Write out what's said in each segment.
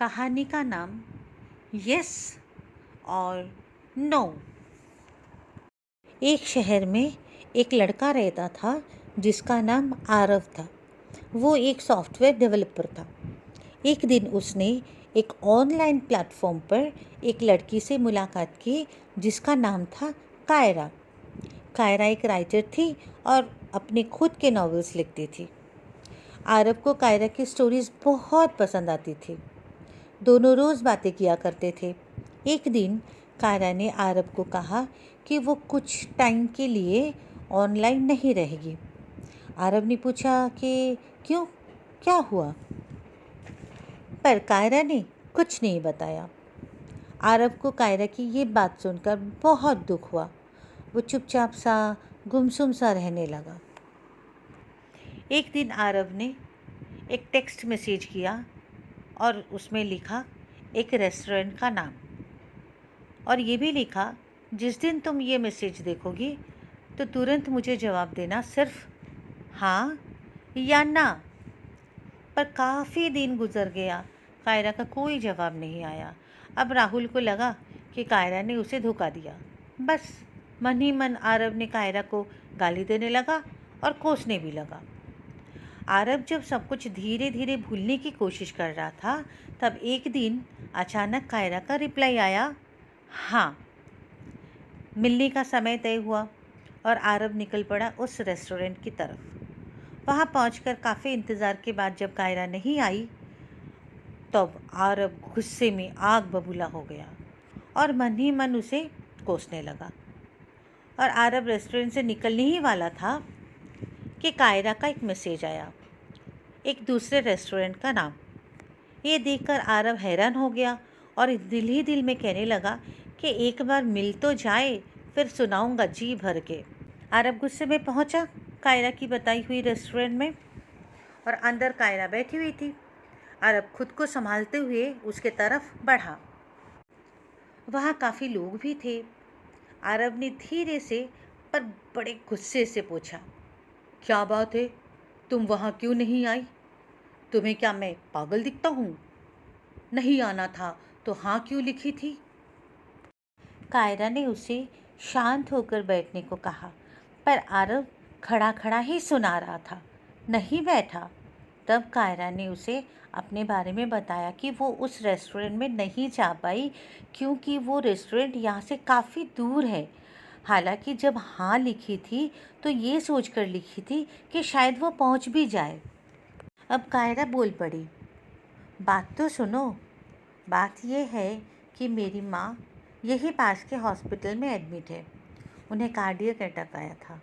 कहानी का नाम यस और नो। एक शहर में एक लड़का रहता था जिसका नाम आरव था। वो एक सॉफ्टवेयर डेवलपर था। एक दिन उसने एक ऑनलाइन प्लेटफॉर्म पर एक लड़की से मुलाकात की जिसका नाम था कायरा। कायरा एक राइटर थी और अपने खुद के नॉवेल्स लिखती थी। आरव को कायरा की स्टोरीज बहुत पसंद आती थी। दोनों रोज़ बातें किया करते थे। एक दिन कायरा ने आरव को कहा कि वो कुछ टाइम के लिए ऑनलाइन नहीं रहेगी। आरव ने पूछा कि क्यों, क्या हुआ? पर कायरा ने कुछ नहीं बताया। आरव को कायरा की ये बात सुनकर बहुत दुख हुआ। वो चुपचाप सा गुमसुम सा रहने लगा। एक दिन आरव ने एक टेक्स्ट मैसेज किया और उसमें लिखा एक रेस्टोरेंट का नाम, और ये भी लिखा जिस दिन तुम ये मैसेज देखोगी तो तुरंत मुझे जवाब देना, सिर्फ हाँ या ना। पर काफ़ी दिन गुजर गया, कायरा का कोई जवाब नहीं आया। अब राहुल को लगा कि कायरा ने उसे धोखा दिया। बस मन ही मन आरव ने कायरा को गाली देने लगा और कोसने भी लगा। आरव जब सब कुछ धीरे धीरे भूलने की कोशिश कर रहा था, तब एक दिन अचानक कायरा का रिप्लाई आया, हाँ। मिलने का समय तय हुआ और आरव निकल पड़ा उस रेस्टोरेंट की तरफ। वहाँ पहुंचकर काफ़ी इंतज़ार के बाद जब कायरा नहीं आई, तब आरव गुस्से में आग बबूला हो गया और मन ही मन उसे कोसने लगा। और आरव रेस्टोरेंट से निकलने ही वाला था कि कायरा का एक मैसेज आया, एक दूसरे रेस्टोरेंट का नाम। ये देखकर आरव हैरान हो गया और दिल ही दिल में कहने लगा कि एक बार मिल तो जाए, फिर सुनाऊंगा जी भर के। आरव गुस्से में पहुंचा कायरा की बताई हुई रेस्टोरेंट में और अंदर कायरा बैठी हुई थी। आरव खुद को संभालते हुए उसके तरफ बढ़ा। वहाँ काफ़ी लोग भी थे। आरव ने धीरे से पर बड़े गुस्से से पूछा, क्या बात है, तुम वहाँ क्यों नहीं आई? तुम्हें क्या मैं पागल दिखता हूँ? नहीं आना था तो हाँ क्यों लिखी थी? कायरा ने उसे शांत होकर बैठने को कहा, पर आरव खड़ा खड़ा ही सुना रहा था, नहीं बैठा। तब कायरा ने उसे अपने बारे में बताया कि वो उस रेस्टोरेंट में नहीं जा पाई क्योंकि वो रेस्टोरेंट यहाँ से काफ़ी दूर है। हालांकि जब हाँ लिखी थी तो ये सोचकर लिखी थी कि शायद वो पहुँच भी जाए। अब कायरा बोल पड़ी, बात तो सुनो। बात यह है कि मेरी माँ यही पास के हॉस्पिटल में एडमिट है। उन्हें कार्डियक अटैक आया था।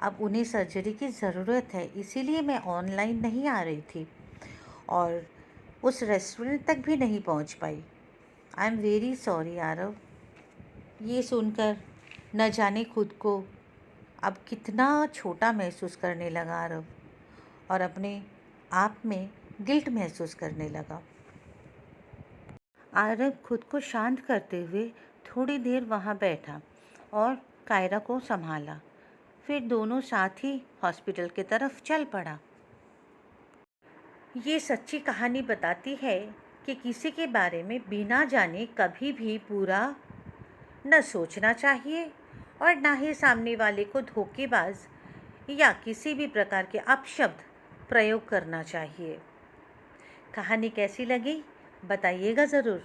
अब उन्हें सर्जरी की ज़रूरत है, इसीलिए मैं ऑनलाइन नहीं आ रही थी और उस रेस्टोरेंट तक भी नहीं पहुंच पाई। I am very sorry Aarav. ये सुनकर न जाने खुद को अब कितना छोटा महसूस करने लगा आरव और अपने आप में गिल्ट महसूस करने लगा। आरव खुद को शांत करते हुए थोड़ी देर वहाँ बैठा और कायरा को संभाला। फिर दोनों साथ ही हॉस्पिटल की तरफ चल पड़ा। ये सच्ची कहानी बताती है कि किसी के बारे में बिना जाने कभी भी बुरा न सोचना चाहिए और ना ही सामने वाले को धोखेबाज या किसी भी प्रकार के अपशब्द प्रयोग करना चाहिए। कहानी कैसी लगी बताइएगा ज़रूर।